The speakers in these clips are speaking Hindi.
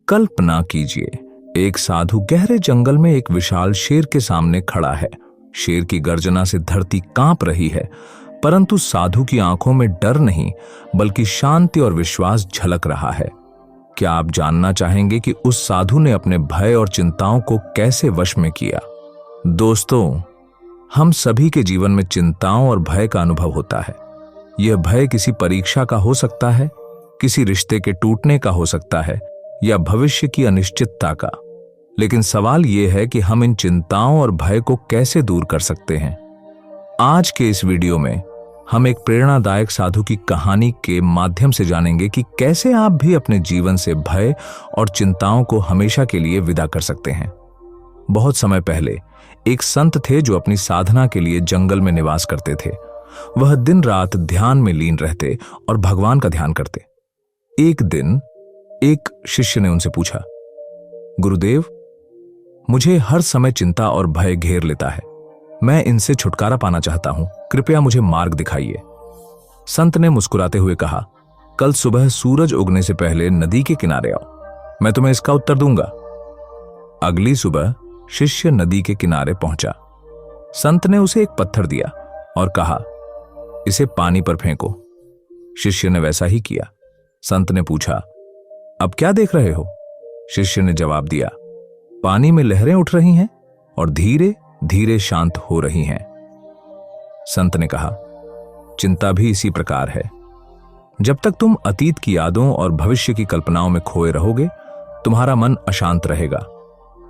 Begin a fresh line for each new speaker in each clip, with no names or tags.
कल्पना कीजिए, एक साधु गहरे जंगल में एक विशाल शेर के सामने खड़ा है। शेर की गर्जना से धरती कांप रही है, परंतु साधु की आंखों में डर नहीं बल्कि शांति और विश्वास झलक रहा है। क्या आप जानना चाहेंगे कि उस साधु ने अपने भय और चिंताओं को कैसे वश में किया? दोस्तों, हम सभी के जीवन में चिंताओं और भय का अनुभव होता है। यह भय किसी परीक्षा का हो सकता है, किसी रिश्ते के टूटने का हो सकता है, या भविष्य की अनिश्चितता का। लेकिन सवाल यह है कि हम इन चिंताओं और भय को कैसे दूर कर सकते हैं। आज के इस वीडियो में हम एक प्रेरणादायक साधु की कहानी के माध्यम से जानेंगे कि कैसे आप भी अपने जीवन से भय और चिंताओं को हमेशा के लिए विदा कर सकते हैं। बहुत समय पहले एक संत थे जो अपनी साधना के लिए जंगल में निवास करते थे। वह दिन रात ध्यान में लीन रहते और भगवान का ध्यान करते। एक दिन एक शिष्य ने उनसे पूछा, गुरुदेव, मुझे हर समय चिंता और भय घेर लेता है। मैं इनसे छुटकारा पाना चाहता हूं, कृपया मुझे मार्ग दिखाइए। संत ने मुस्कुराते हुए कहा, कल सुबह सूरज उगने से पहले नदी के किनारे आओ, मैं तुम्हें इसका उत्तर दूंगा। अगली सुबह शिष्य नदी के किनारे पहुंचा। संत ने उसे एक पत्थर दिया और कहा, इसे पानी पर फेंको। शिष्य ने वैसा ही किया। संत ने पूछा, अब क्या देख रहे हो? शिष्य ने जवाब दिया, पानी में लहरें उठ रही हैं और धीरे धीरे शांत हो रही हैं। संत ने कहा, चिंता भी इसी प्रकार है। जब तक तुम अतीत की यादों और भविष्य की कल्पनाओं में खोए रहोगे, तुम्हारा मन अशांत रहेगा।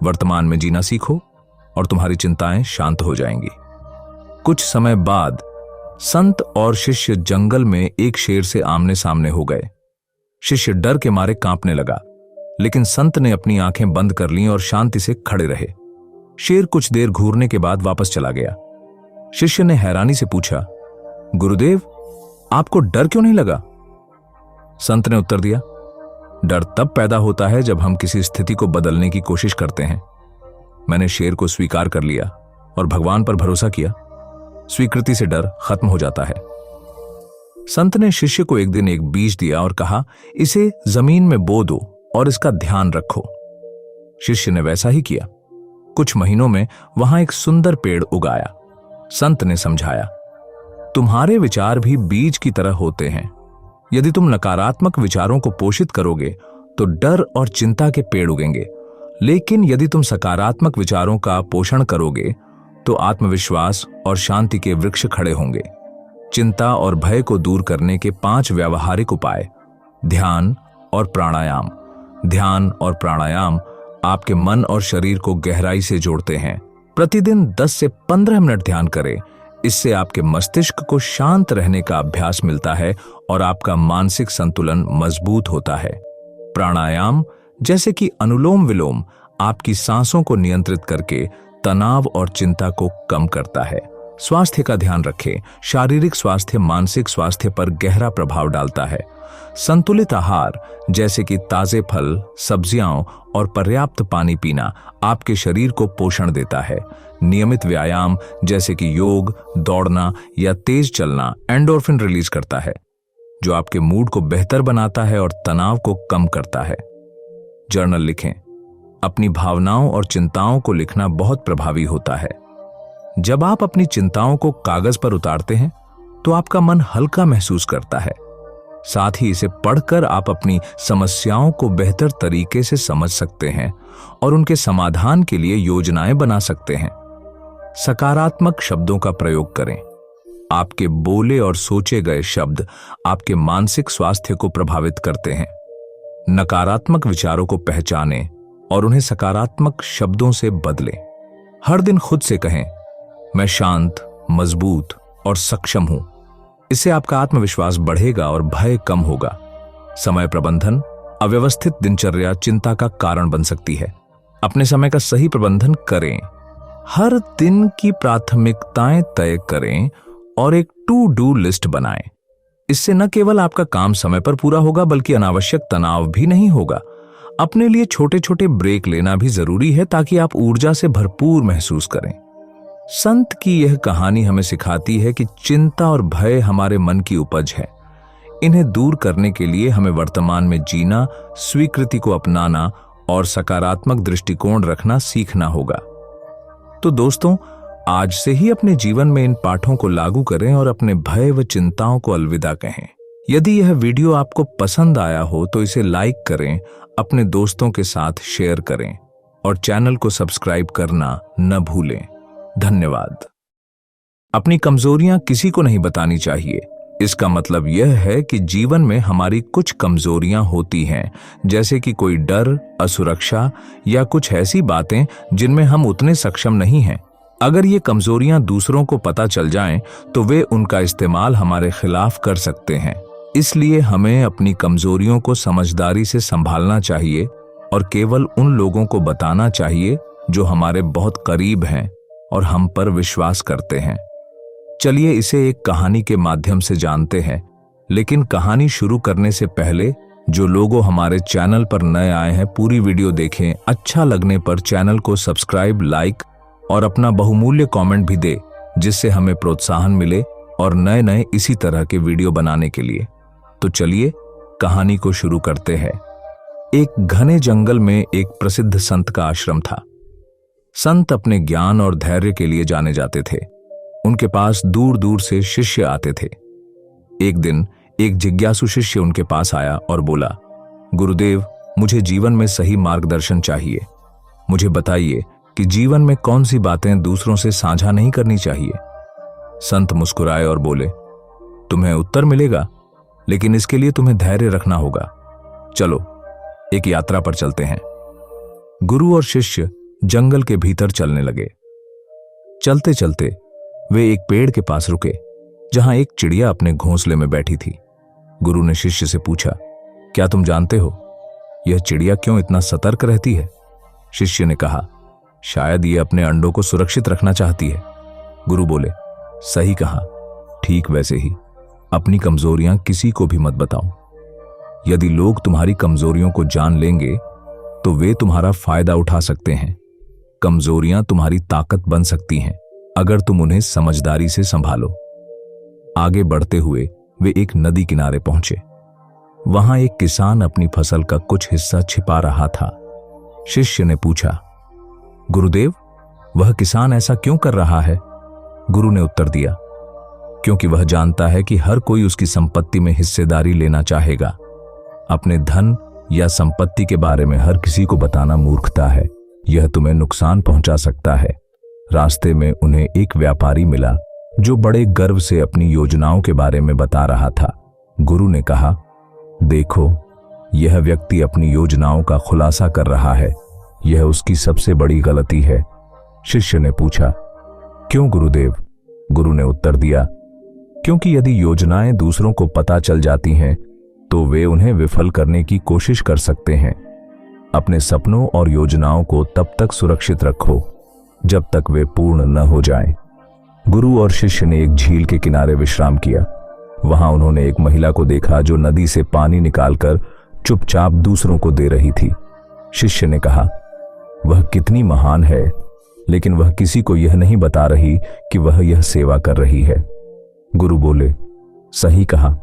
वर्तमान में जीना सीखो और तुम्हारी चिंताएं शांत हो जाएंगी। कुछ समय बाद संत और शिष्य जंगल में एक शेर से आमने सामने हो गए। शिष्य डर के मारे कांपने लगा, लेकिन संत ने अपनी आंखें बंद कर लीं और शांति से खड़े रहे। शेर कुछ देर घूरने के बाद वापस चला गया। शिष्य ने हैरानी से पूछा, गुरुदेव, आपको डर क्यों नहीं लगा? संत ने उत्तर दिया, डर तब पैदा होता है जब हम किसी स्थिति को बदलने की कोशिश करते हैं। मैंने शेर को स्वीकार कर लिया और भगवान पर भरोसा किया। स्वीकृति से डर खत्म हो जाता है। संत ने शिष्य को एक दिन एक बीज दिया और कहा, इसे जमीन में बो दो और इसका ध्यान रखो। शिष्य ने वैसा ही किया। कुछ महीनों में वहां एक सुंदर पेड़ उगाया। संत ने समझाया, तुम्हारे विचार भी बीज की तरह होते हैं। यदि तुम नकारात्मक विचारों को पोषित करोगे तो डर और चिंता के पेड़ उगेंगे, लेकिन यदि तुम सकारात्मक विचारों का पोषण करोगे तो आत्मविश्वास और शांति के वृक्ष खड़े होंगे। चिंता और भय को दूर करने के 5 व्यावहारिक उपाय: ध्यान और प्राणायाम। ध्यान और प्राणायाम आपके मन और शरीर को गहराई से जोड़ते हैं। प्रतिदिन 10 से 15 मिनट ध्यान करें। इससे आपके मस्तिष्क को शांत रहने का अभ्यास मिलता है और आपका मानसिक संतुलन मजबूत होता है। प्राणायाम जैसे कि अनुलोम विलोम आपकी सांसों को नियंत्रित करके तनाव और चिंता को कम करता है। स्वास्थ्य का ध्यान रखें। शारीरिक स्वास्थ्य मानसिक स्वास्थ्य पर गहरा प्रभाव डालता है। संतुलित आहार जैसे कि ताजे फल, सब्जियां और पर्याप्त पानी पीना आपके शरीर को पोषण देता है। नियमित व्यायाम जैसे कि योग, दौड़ना या तेज चलना एंडोर्फिन रिलीज करता है, जो आपके मूड को बेहतर बनाता है और तनाव को कम करता है। जर्नल लिखें। अपनी भावनाओं और चिंताओं को लिखना बहुत प्रभावी होता है। जब आप अपनी चिंताओं को कागज पर उतारते हैं तो आपका मन हल्का महसूस करता है। साथ ही इसे पढ़कर आप अपनी समस्याओं को बेहतर तरीके से समझ सकते हैं और उनके समाधान के लिए योजनाएं बना सकते हैं। सकारात्मक शब्दों का प्रयोग करें। आपके बोले और सोचे गए शब्द आपके मानसिक स्वास्थ्य को प्रभावित करते हैं। नकारात्मक विचारों को पहचानें और उन्हें सकारात्मक शब्दों से बदलें। हर दिन खुद से कहें, मैं शांत, मजबूत और सक्षम हूं। इससे आपका आत्मविश्वास बढ़ेगा और भय कम होगा। समय प्रबंधन। अव्यवस्थित दिनचर्या चिंता का कारण बन सकती है। अपने समय का सही प्रबंधन करें। हर दिन की प्राथमिकताएं तय करें और एक टू डू लिस्ट बनाएं। इससे न केवल आपका काम समय पर पूरा होगा बल्कि अनावश्यक तनाव भी नहीं होगा। अपने लिए छोटे छोटे ब्रेक लेना भी जरूरी है ताकि आप ऊर्जा से भरपूर महसूस करें। संत की यह कहानी हमें सिखाती है कि चिंता और भय हमारे मन की उपज है। इन्हें दूर करने के लिए हमें वर्तमान में जीना, स्वीकृति को अपनाना और सकारात्मक दृष्टिकोण रखना सीखना होगा। तो दोस्तों, आज से ही अपने जीवन में इन पाठों को लागू करें और अपने भय व चिंताओं को अलविदा कहें। यदि यह वीडियो आपको पसंद आया हो तो इसे लाइक करें, अपने दोस्तों के साथ शेयर करें और चैनल को सब्सक्राइब करना न भूलें। धन्यवाद। अपनी कमजोरियां किसी को नहीं बतानी चाहिए। इसका मतलब यह है कि जीवन में हमारी कुछ कमजोरियां होती हैं, जैसे कि कोई डर, असुरक्षा या कुछ ऐसी बातें जिनमें हम उतने सक्षम नहीं हैं। अगर ये कमजोरियां दूसरों को पता चल जाएं, तो वे उनका इस्तेमाल हमारे खिलाफ कर सकते हैं। इसलिए हमें अपनी कमजोरियों को समझदारी से संभालना चाहिए और केवल उन लोगों को बताना चाहिए जो हमारे बहुत करीब हैं और हम पर विश्वास करते हैं। चलिए इसे एक कहानी के माध्यम से जानते हैं। लेकिन कहानी शुरू करने से पहले जो लोग हमारे चैनल पर नए आए हैं, पूरी वीडियो देखें। अच्छा लगने पर चैनल को सब्सक्राइब, लाइक और अपना बहुमूल्य कमेंट भी दे, जिससे हमें प्रोत्साहन मिले और नए नए इसी तरह के वीडियो बनाने के लिए। तो चलिए कहानी को शुरू करते हैं। एक घने जंगल में एक प्रसिद्ध संत का आश्रम था। संत अपने ज्ञान और धैर्य के लिए जाने जाते थे। उनके पास दूर दूर से शिष्य आते थे। एक दिन एक जिज्ञासु शिष्य उनके पास आया और बोला, गुरुदेव, मुझे जीवन में सही मार्गदर्शन चाहिए। मुझे बताइए कि जीवन में कौन सी बातें दूसरों से साझा नहीं करनी चाहिए। संत मुस्कुराए और बोले, तुम्हें उत्तर मिलेगा, लेकिन इसके लिए तुम्हें धैर्य रखना होगा। चलो एक यात्रा पर चलते हैं। गुरु और शिष्य जंगल के भीतर चलने लगे। चलते चलते वे एक पेड़ के पास रुके, जहां एक चिड़िया अपने घोंसले में बैठी थी। गुरु ने शिष्य से पूछा, क्या तुम जानते हो यह चिड़िया क्यों इतना सतर्क रहती है? शिष्य ने कहा, शायद ये अपने अंडों को सुरक्षित रखना चाहती है। गुरु बोले, सही कहा। ठीक वैसे ही अपनी कमजोरियां किसी को भी मत बताओ। यदि लोग तुम्हारी कमजोरियों को जान लेंगे तो वे तुम्हारा फायदा उठा सकते हैं। कमजोरियां तुम्हारी ताकत बन सकती हैं अगर तुम उन्हें समझदारी से संभालो। आगे बढ़ते हुए वे एक नदी किनारे पहुंचे। वहां एक किसान अपनी फसल का कुछ हिस्सा छिपा रहा था। शिष्य ने पूछा, गुरुदेव, वह किसान ऐसा क्यों कर रहा है? गुरु ने उत्तर दिया, क्योंकि वह जानता है कि हर कोई उसकी संपत्ति में हिस्सेदारी लेना चाहेगा। अपने धन या संपत्ति के बारे में हर किसी को बताना मूर्खता है। यह तुम्हें नुकसान पहुंचा सकता है। रास्ते में उन्हें एक व्यापारी मिला जो बड़े गर्व से अपनी योजनाओं के बारे में बता रहा था। गुरु ने कहा, देखो, यह व्यक्ति अपनी योजनाओं का खुलासा कर रहा है। यह उसकी सबसे बड़ी गलती है। शिष्य ने पूछा, क्यों गुरुदेव? गुरु ने उत्तर दिया, क्योंकि यदि योजनाएं दूसरों को पता चल जाती हैं तो वे उन्हें विफल करने की कोशिश कर सकते हैं। अपने सपनों और योजनाओं को तब तक सुरक्षित रखो जब तक वे पूर्ण न हो जाएं। गुरु और शिष्य ने एक झील के किनारे विश्राम किया। वहां उन्होंने एक महिला को देखा जो नदी से पानी निकालकर चुपचाप दूसरों को दे रही थी। शिष्य ने कहा, वह कितनी महान है, लेकिन वह किसी को यह नहीं बता रही कि वह यह सेवा कर रही है। गुरु बोले, सही कहा।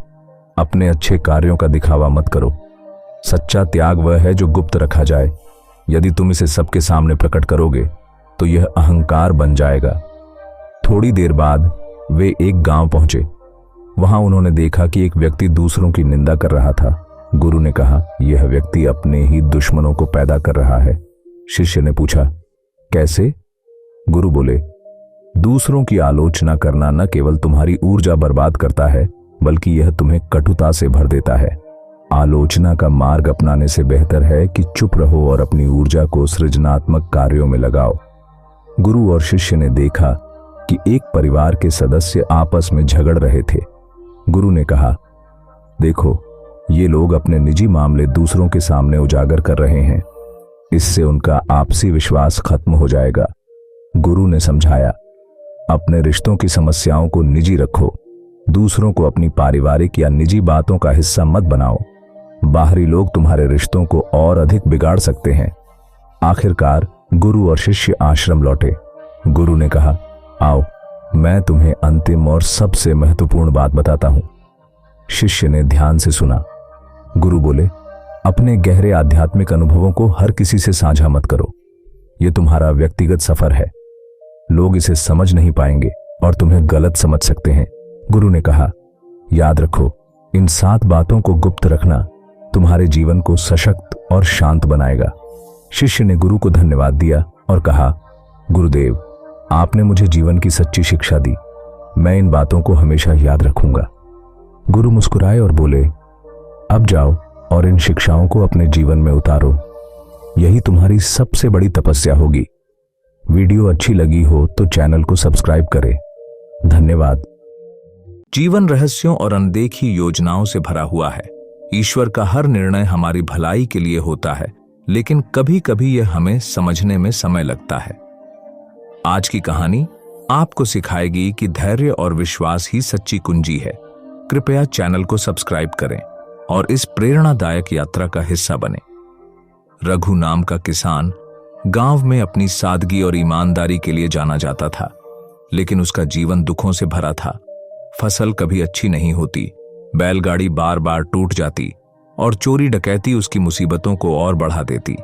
अपने अच्छे कार्यों का दिखावा मत करो। सच्चा त्याग वह है जो गुप्त रखा जाए। यदि तुम इसे सबके सामने प्रकट करोगे तो यह अहंकार बन जाएगा। थोड़ी देर बाद वे एक गांव पहुंचे। वहां उन्होंने देखा कि एक व्यक्ति दूसरों की निंदा कर रहा था। गुरु ने कहा, यह व्यक्ति अपने ही दुश्मनों को पैदा कर रहा है। शिष्य ने पूछा, कैसे? गुरु बोले, दूसरों की आलोचना करना न केवल तुम्हारी ऊर्जा बर्बाद करता है, बल्कि यह तुम्हें कटुता से भर देता है। आलोचना का मार्ग अपनाने से बेहतर है कि चुप रहो और अपनी ऊर्जा को सृजनात्मक कार्यों में लगाओ। गुरु और शिष्य ने देखा कि एक परिवार के सदस्य आपस में झगड़ रहे थे। गुरु ने कहा, देखो, ये लोग अपने निजी मामले दूसरों के सामने उजागर कर रहे हैं। इससे उनका आपसी विश्वास खत्म हो जाएगा। गुरु ने समझाया, अपने रिश्तों की समस्याओं को निजी रखो। दूसरों को अपनी पारिवारिक या निजी बातों का हिस्सा मत बनाओ। बाहरी लोग तुम्हारे रिश्तों को और अधिक बिगाड़ सकते हैं। आखिरकार गुरु और शिष्य आश्रम लौटे। गुरु ने कहा, आओ, मैं तुम्हें अंतिम और सबसे महत्वपूर्ण बात बताता हूं। शिष्य ने ध्यान से सुना। गुरु बोले, अपने गहरे आध्यात्मिक अनुभवों को हर किसी से साझा मत करो। यह तुम्हारा व्यक्तिगत सफर है। लोग इसे समझ नहीं पाएंगे और तुम्हें गलत समझ सकते हैं। गुरु ने कहा, याद रखो, इन 7 बातों को गुप्त रखना तुम्हारे जीवन को सशक्त और शांत बनाएगा। शिष्य ने गुरु को धन्यवाद दिया और कहा, गुरुदेव, आपने मुझे जीवन की सच्ची शिक्षा दी। मैं इन बातों को हमेशा याद रखूंगा। गुरु मुस्कुराए और बोले, अब जाओ और इन शिक्षाओं को अपने जीवन में उतारो। यही तुम्हारी सबसे बड़ी तपस्या होगी। वीडियो अच्छी लगी हो तो चैनल को सब्सक्राइब करें। धन्यवाद। जीवन रहस्यों और अनदेखी योजनाओं से भरा हुआ है। ईश्वर का हर निर्णय हमारी भलाई के लिए होता है, लेकिन कभी कभी यह हमें समझने में समय लगता है। आज की कहानी आपको सिखाएगी कि धैर्य और विश्वास ही सच्ची कुंजी है। कृपया चैनल को सब्सक्राइब करें और इस प्रेरणादायक यात्रा का हिस्सा बने। रघु नाम का किसान गांव में अपनी सादगी और ईमानदारी के लिए जाना जाता था, लेकिन उसका जीवन दुखों से भरा था। फसल कभी अच्छी नहीं होती, बैलगाड़ी बार बार टूट जाती और चोरी डकैती उसकी मुसीबतों को और बढ़ा देती।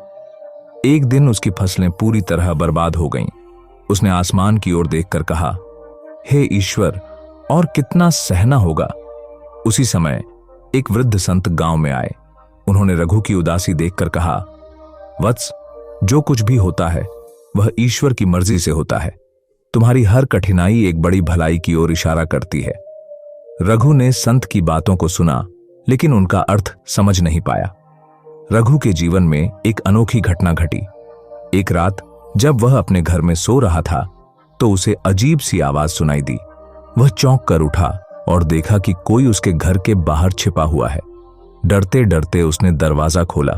एक दिन उसकी फसलें पूरी तरह बर्बाद हो गईं। उसने आसमान की ओर देखकर कहा, हे ईश्वर, और कितना सहना होगा। उसी समय एक वृद्ध संत गांव में आए। उन्होंने रघु की उदासी देखकर कहा, वत्स, जो कुछ भी होता है वह ईश्वर की मर्जी से होता है। तुम्हारी हर कठिनाई एक बड़ी भलाई की ओर इशारा करती है। रघु ने संत की बातों को सुना, लेकिन उनका अर्थ समझ नहीं पाया। रघु के जीवन में एक अनोखी घटना घटी। एक रात जब वह अपने घर में सो रहा था तो उसे अजीब सी आवाज सुनाई दी। वह चौंक कर उठा और देखा कि कोई उसके घर के बाहर छिपा हुआ है। डरते डरते उसने दरवाजा खोला,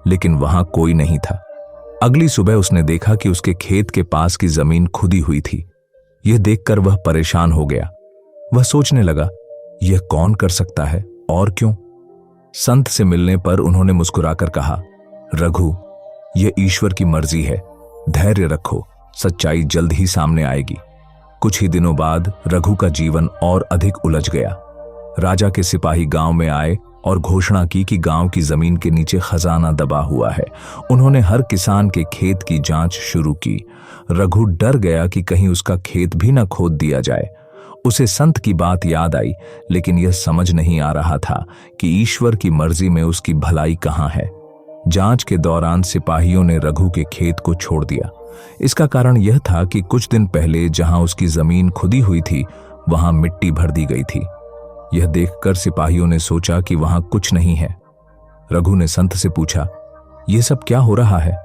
लेकिन वहां कोई नहीं था। अगली सुबह उसने देखा कि उसके खेत के पास की जमीन खुदी हुई थी। यह देखकर वह परेशान हो गया। वह सोचने लगा, यह कौन कर सकता है और क्यों? संत से मिलने पर उन्होंने मुस्कुराकर कहा, रघु, यह ईश्वर की मर्जी है। धैर्य रखो, सच्चाई जल्द ही सामने आएगी। कुछ ही दिनों बाद रघु का जीवन और अधिक उलझ गया। राजा के सिपाही गांव में आए और घोषणा की कि गांव की जमीन के नीचे खजाना दबा हुआ है। उन्होंने हर किसान के खेत की जांच शुरू की। रघु डर गया कि कहीं उसका खेत भी न खोद दिया जाए। उसे संत की बात याद आई, लेकिन यह समझ नहीं आ रहा था कि ईश्वर की मर्जी में उसकी भलाई कहाँ है। जांच के दौरान सिपाहियों ने रघु के खेत को छोड़ दिया। इसका कारण यह था कि कुछ दिन पहले जहां उसकी जमीन खुदी हुई थी, वहां मिट्टी भर दी गई थी। यह देखकर सिपाहियों ने सोचा कि वहां कुछ नहीं है। रघु ने संत से पूछा, यह सब क्या हो रहा है?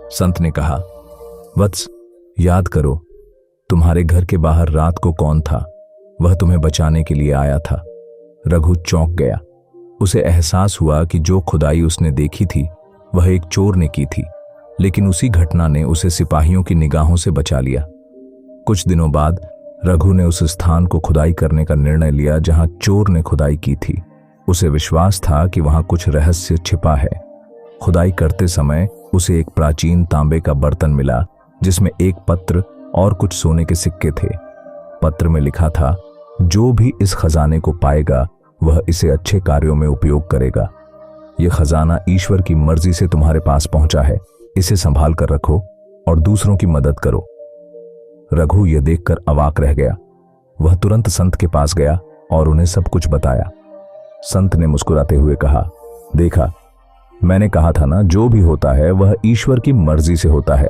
संत ने कहा, वत्स, याद करो, तुम्हारे घर के बाहर रात को कौन था? वह तुम्हें बचाने के लिए आया था। रघु चौंक गया। उसे एहसास हुआ कि जो खुदाई उसने देखी थी वह एक चोर ने की थी, लेकिन उसी घटना ने उसे सिपाहियों की निगाहों से बचा लिया। कुछ दिनों बाद रघु ने उस स्थान को खुदाई करने का निर्णय लिया जहां चोर ने खुदाई की थी। उसे विश्वास था कि वहां कुछ रहस्य छिपा है। खुदाई करते समय उसे एक प्राचीन तांबे का बर्तन मिला जिसमें एक पत्र और कुछ सोने के सिक्के थे। पत्र में लिखा था, जो भी इस खजाने को पाएगा वह इसे अच्छे कार्यों में उपयोग करेगा। यह खजाना ईश्वर की मर्जी से तुम्हारे पास पहुंचा है। इसे संभाल कर रखो और दूसरों की मदद करो। रघु यह देखकर अवाक रह गया। वह तुरंत संत के पास गया और उन्हें सब कुछ बताया। संत ने मुस्कुराते हुए कहा, देखा, मैंने कहा था ना, जो भी होता है वह ईश्वर की मर्जी से होता है।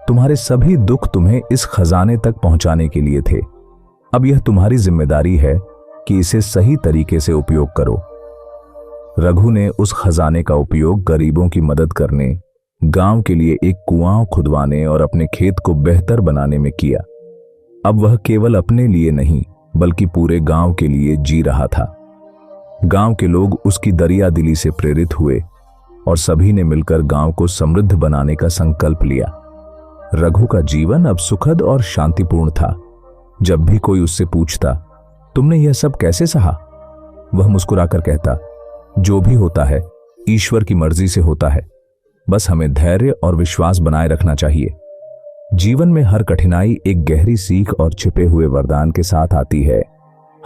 तुम्हारे सभी दुख तुम्हें इस खजाने तक पहुंचाने के लिए थे। अब यह तुम्हारी जिम्मेदारी है कि इसे सही तरीके से उपयोग करो। रघु ने उस खजाने का उपयोग गरीबों की मदद करने, गांव के लिए एक कुआं खुदवाने और अपने खेत को बेहतर बनाने में किया। अब वह केवल अपने लिए नहीं बल्कि पूरे गांव के लिए जी रहा था। गांव के लोग उसकी दरिया दिली से प्रेरित हुए और सभी ने मिलकर गांव को समृद्ध बनाने का संकल्प लिया। रघु का जीवन अब सुखद और शांतिपूर्ण था। जब भी कोई उससे पूछता, तुमने यह सब कैसे सहा, वह मुस्कुराकर कहता, जो भी होता है ईश्वर की मर्जी से होता है। बस हमें धैर्य और विश्वास बनाए रखना चाहिए। जीवन में हर कठिनाई एक गहरी सीख और छिपे हुए वरदान के साथ आती है।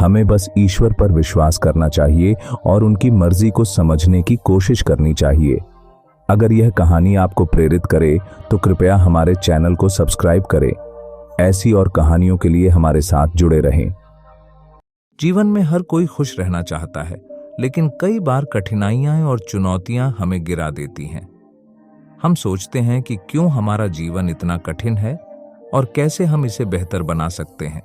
हमें बस ईश्वर पर विश्वास करना चाहिए और उनकी मर्जी को समझने की कोशिश करनी चाहिए। अगर यह कहानी आपको प्रेरित करे तो कृपया हमारे चैनल को सब्सक्राइब करें। ऐसी और कहानियों के लिए हमारे साथ जुड़े रहें। जीवन में हर कोई खुश रहना चाहता है, लेकिन कई बार कठिनाइयां और चुनौतियां हमें गिरा देती हैं। हम सोचते हैं कि क्यों हमारा जीवन इतना कठिन है और कैसे हम इसे बेहतर बना सकते हैं।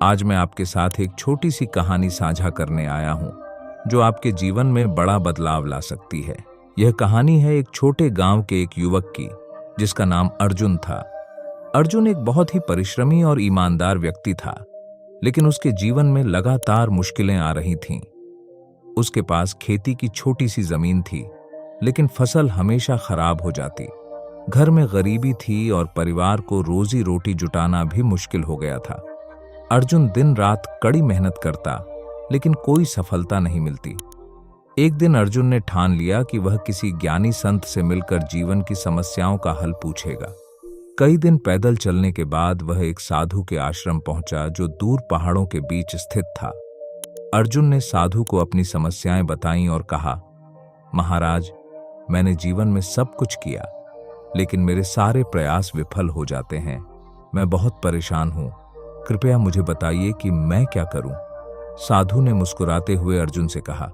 आज मैं आपके साथ एक छोटी सी कहानी साझा करने आया हूं, जो आपके जीवन में बड़ा बदलाव ला सकती है। यह कहानी है एक छोटे गांव के एक युवक की, जिसका नाम अर्जुन था। अर्जुन एक बहुत ही परिश्रमी और ईमानदार व्यक्ति था, लेकिन उसके जीवन में लगातार मुश्किलें आ रही थीं। उसके पास खेती की छोटी सी जमीन थी, लेकिन फसल हमेशा खराब हो जाती। घर में गरीबी थी और परिवार को रोजी रोटी जुटाना भी मुश्किल हो गया था। अर्जुन दिन रात कड़ी मेहनत करता, लेकिन कोई सफलता नहीं मिलती। एक दिन अर्जुन ने ठान लिया कि वह किसी ज्ञानी संत से मिलकर जीवन की समस्याओं का हल पूछेगा। कई दिन पैदल चलने के बाद वह एक साधु के आश्रम पहुंचा, जो दूर पहाड़ों के बीच स्थित था। अर्जुन ने साधु को अपनी समस्याएं बताईं और कहा, महाराज, मैंने जीवन में सब कुछ किया, लेकिन मेरे सारे प्रयास विफल हो जाते हैं। मैं बहुत परेशान हूं। कृपया मुझे बताइए कि मैं क्या करूं। साधु ने मुस्कुराते हुए अर्जुन से कहा,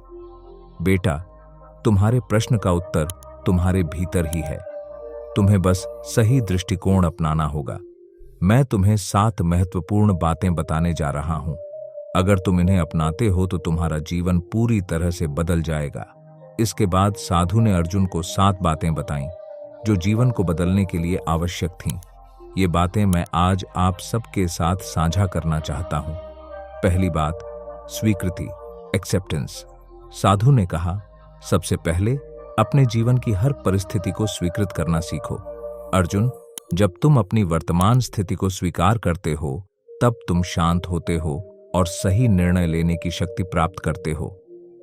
बेटा, तुम्हारे प्रश्न का उत्तर तुम्हारे भीतर ही है। तुम्हें बस सही दृष्टिकोण अपनाना होगा। मैं तुम्हें 7 महत्वपूर्ण बातें बताने जा रहा हूं। अगर तुम इन्हें अपनाते हो तो तुम्हारा जीवन पूरी तरह से बदल जाएगा। इसके बाद साधु ने अर्जुन को 7 बातें बताईं, जो जीवन को बदलने के लिए आवश्यक थीं। ये बातें मैं आज आप सबके साथ साझा करना चाहता हूं। पहली बात, स्वीकृति, एक्सेप्टेंस। साधु ने कहा, सबसे पहले अपने जीवन की हर परिस्थिति को स्वीकृत करना सीखो। अर्जुन, जब तुम अपनी वर्तमान स्थिति को स्वीकार करते हो, तब तुम शांत होते हो और सही निर्णय लेने की शक्ति प्राप्त करते हो।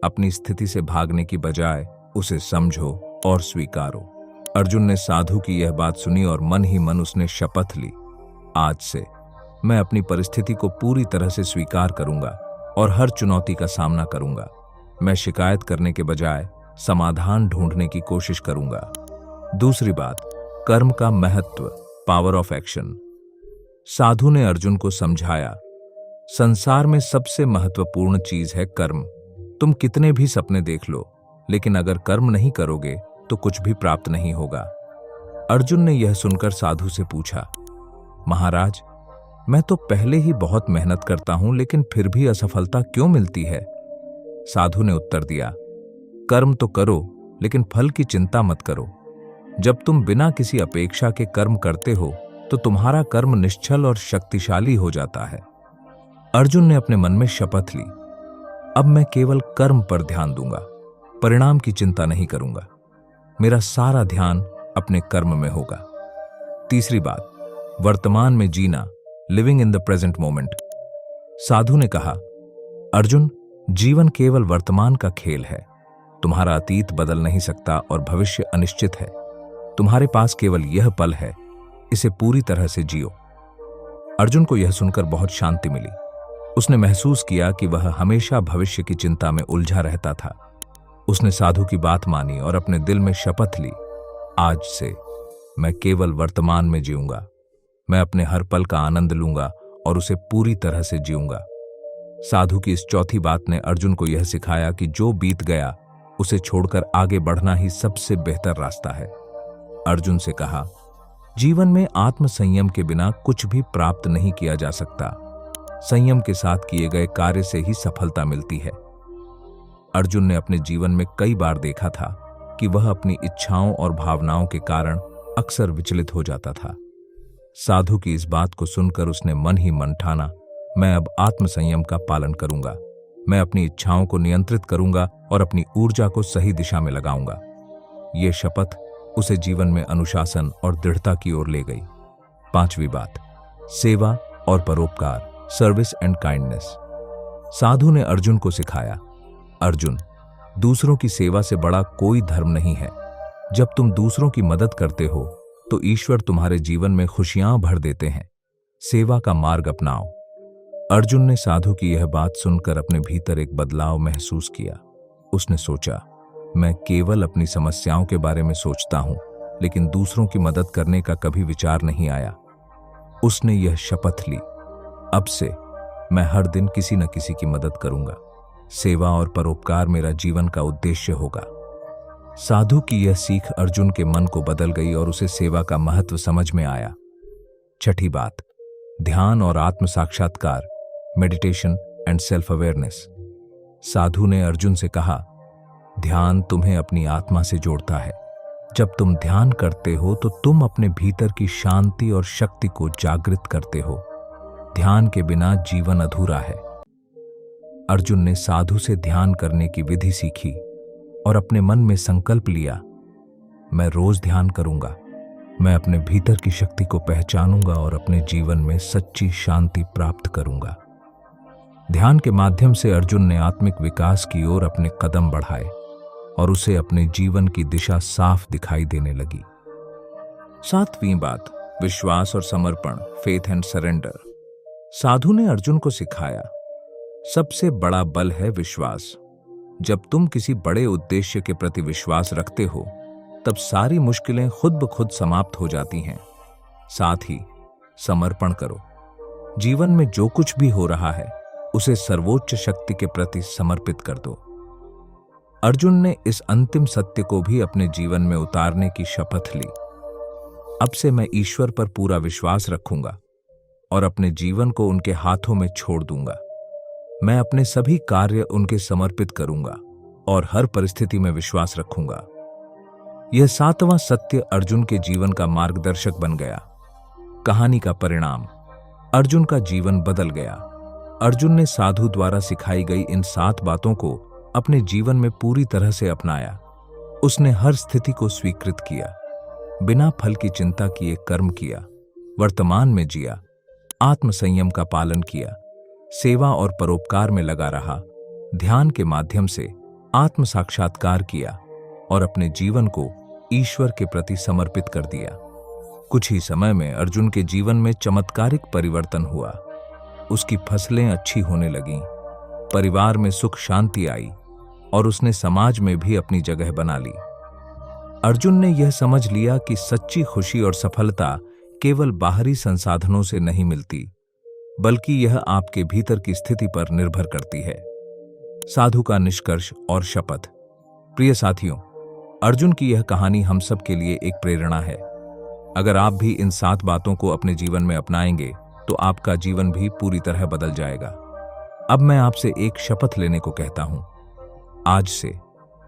अपनी स्थिति से भागने की बजाय उसे समझो और स्वीकारो। अर्जुन ने साधु की यह बात सुनी और मन ही मन उसने शपथ ली, आज से मैं अपनी परिस्थिति को पूरी तरह से स्वीकार करूंगा और हर चुनौती का सामना करूंगा। मैं शिकायत करने के बजाय समाधान ढूंढने की कोशिश करूंगा। दूसरी बात, कर्म का महत्व, पावर ऑफ एक्शन। साधु ने अर्जुन को समझाया, संसार में सबसे महत्वपूर्ण चीज है कर्म। तुम कितने भी सपने देख लो, लेकिन अगर कर्म नहीं करोगे तो कुछ भी प्राप्त नहीं होगा। अर्जुन ने यह सुनकर साधु से पूछा, महाराज, मैं तो पहले ही बहुत मेहनत करता हूं, लेकिन फिर भी असफलता क्यों मिलती है? साधु ने उत्तर दिया, कर्म तो करो, लेकिन फल की चिंता मत करो। जब तुम बिना किसी अपेक्षा के कर्म करते हो तो तुम्हारा कर्म निश्चल और शक्तिशाली हो जाता है। अर्जुन ने अपने मन में शपथ ली, अब मैं केवल कर्म पर ध्यान दूंगा, परिणाम की चिंता नहीं करूंगा। मेरा सारा ध्यान अपने कर्म में होगा। तीसरी बात, वर्तमान में जीना, living in the present moment. साधु ने कहा, अर्जुन, जीवन केवल वर्तमान का खेल है। तुम्हारा अतीत बदल नहीं सकता और भविष्य अनिश्चित है। तुम्हारे पास केवल यह पल है, इसे पूरी तरह से जियो। अर्जुन को यह सुनकर बहुत शांति मिली। उसने महसूस किया कि वह हमेशा भविष्य की चिंता में उलझा रहता था। उसने साधु की बात मानी और अपने दिल में शपथ ली, आज से मैं केवल वर्तमान में जीऊंगा। मैं अपने हर पल का आनंद लूंगा और उसे पूरी तरह से जीऊंगा। साधु की इस चौथी बात ने अर्जुन को यह सिखाया कि जो बीत गया उसे छोड़कर आगे बढ़ना ही सबसे बेहतर रास्ता है। अर्जुन से कहा, जीवन में आत्म संयम के बिना कुछ भी प्राप्त नहीं किया जा सकता। संयम के साथ किए गए कार्य से ही सफलता मिलती है। अर्जुन ने अपने जीवन में कई बार देखा था कि वह अपनी इच्छाओं और भावनाओं के कारण अक्सर विचलित हो जाता था। साधु की इस बात को सुनकर उसने मन ही मन ठाना, मैं अब आत्म संयम का पालन करूंगा। मैं अपनी इच्छाओं को नियंत्रित करूंगा और अपनी ऊर्जा को सही दिशा में लगाऊंगा। ये शपथ उसे जीवन में अनुशासन और दृढ़ता की ओर ले गई। पांचवी बात, सेवा और परोपकार, सर्विस एंड काइंडनेस। साधु ने अर्जुन को सिखाया, अर्जुन, दूसरों की सेवा से बड़ा कोई धर्म नहीं है। जब तुम दूसरों की मदद करते हो तो ईश्वर तुम्हारे जीवन में खुशियां भर देते हैं। सेवा का मार्ग अपनाओ। अर्जुन ने साधु की यह बात सुनकर अपने भीतर एक बदलाव महसूस किया। उसने सोचा, मैं केवल अपनी समस्याओं के बारे में सोचता हूं, लेकिन दूसरों की मदद करने का कभी विचार नहीं आया। उसने यह शपथ ली, अब से मैं हर दिन किसी न किसी की मदद करूंगा। सेवा और परोपकार मेरा जीवन का उद्देश्य होगा। साधु की यह सीख अर्जुन के मन को बदल गई और उसे सेवा का महत्व समझ में आया। छठी बात, ध्यान और आत्म साक्षात्कार, मेडिटेशन एंड सेल्फ अवेयरनेस। साधु ने अर्जुन से कहा, ध्यान तुम्हें अपनी आत्मा से जोड़ता है। जब तुम ध्यान करते हो तो तुम अपने भीतर की शांति और शक्ति को जागृत करते हो। ध्यान के बिना जीवन अधूरा है। अर्जुन ने साधु से ध्यान करने की विधि सीखी और अपने मन में संकल्प लिया, मैं रोज ध्यान करूंगा। मैं अपने भीतर की शक्ति को पहचानूंगा और अपने जीवन में सच्ची शांति प्राप्त करूंगा। ध्यान के माध्यम से अर्जुन ने आत्मिक विकास की ओर अपने कदम बढ़ाए और उसे अपने जीवन की दिशा साफ दिखाई देने लगी। सातवीं बात, विश्वास और समर्पण, फेथ एंड सरेंडर। साधु ने अर्जुन को सिखाया, सबसे बड़ा बल है विश्वास। जब तुम किसी बड़े उद्देश्य के प्रति विश्वास रखते हो, तब सारी मुश्किलें खुद ब खुद समाप्त हो जाती हैं। साथ ही समर्पण करो। जीवन में जो कुछ भी हो रहा है, उसे सर्वोच्च शक्ति के प्रति समर्पित कर दो। अर्जुन ने इस अंतिम सत्य को भी अपने जीवन में उतारने की शपथ ली। अब से मैं ईश्वर पर पूरा विश्वास रखूंगा और अपने जीवन को उनके हाथों में छोड़ दूंगा। मैं अपने सभी कार्य उनके समर्पित करूंगा और हर परिस्थिति में विश्वास रखूंगा। यह सातवां सत्य अर्जुन के जीवन का मार्गदर्शक बन गया। कहानी का परिणाम, अर्जुन का जीवन बदल गया। अर्जुन ने साधु द्वारा सिखाई गई इन 7 बातों को अपने जीवन में पूरी तरह से अपनाया। उसने हर स्थिति को स्वीकृत किया, बिना फल की चिंता किए कर्म किया, वर्तमान में जिया, आत्म संयम का पालन किया, सेवा और परोपकार में लगा रहा, ध्यान के माध्यम से आत्म साक्षात्कार किया और अपने जीवन को ईश्वर के प्रति समर्पित कर दिया। कुछ ही समय में अर्जुन के जीवन में चमत्कारिक परिवर्तन हुआ। उसकी फसलें अच्छी होने लगीं, परिवार में सुख शांति आई और उसने समाज में भी अपनी जगह बना ली। अर्जुन ने यह समझ लिया कि सच्ची खुशी और सफलता केवल बाहरी संसाधनों से नहीं मिलती, बल्कि यह आपके भीतर की स्थिति पर निर्भर करती है। साधु का निष्कर्ष और शपथ। प्रिय साथियों, अर्जुन की यह कहानी हम सब के लिए एक प्रेरणा है। अगर आप भी इन 7 बातों को अपने जीवन में अपनाएंगे तो आपका जीवन भी पूरी तरह बदल जाएगा। अब मैं आपसे एक शपथ लेने को कहता हूं। आज से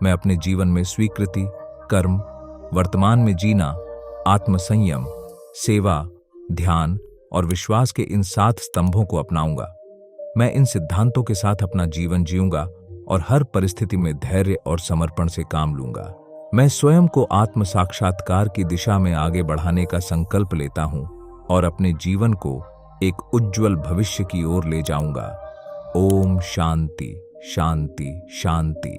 मैं अपने जीवन में स्वीकृति, कर्म, वर्तमान में जीना, आत्मसंयम, सेवा, ध्यान और विश्वास के इन 7 स्तंभों को अपनाऊंगा। मैं इन सिद्धांतों के साथ अपना जीवन जीऊंगा और हर परिस्थिति में धैर्य और समर्पण से काम लूंगा। मैं स्वयं को आत्म साक्षात्कार की दिशा में आगे बढ़ाने का संकल्प लेता हूं और अपने जीवन को एक उज्जवल भविष्य की ओर ले जाऊंगा। ओम शांति शांति शांति।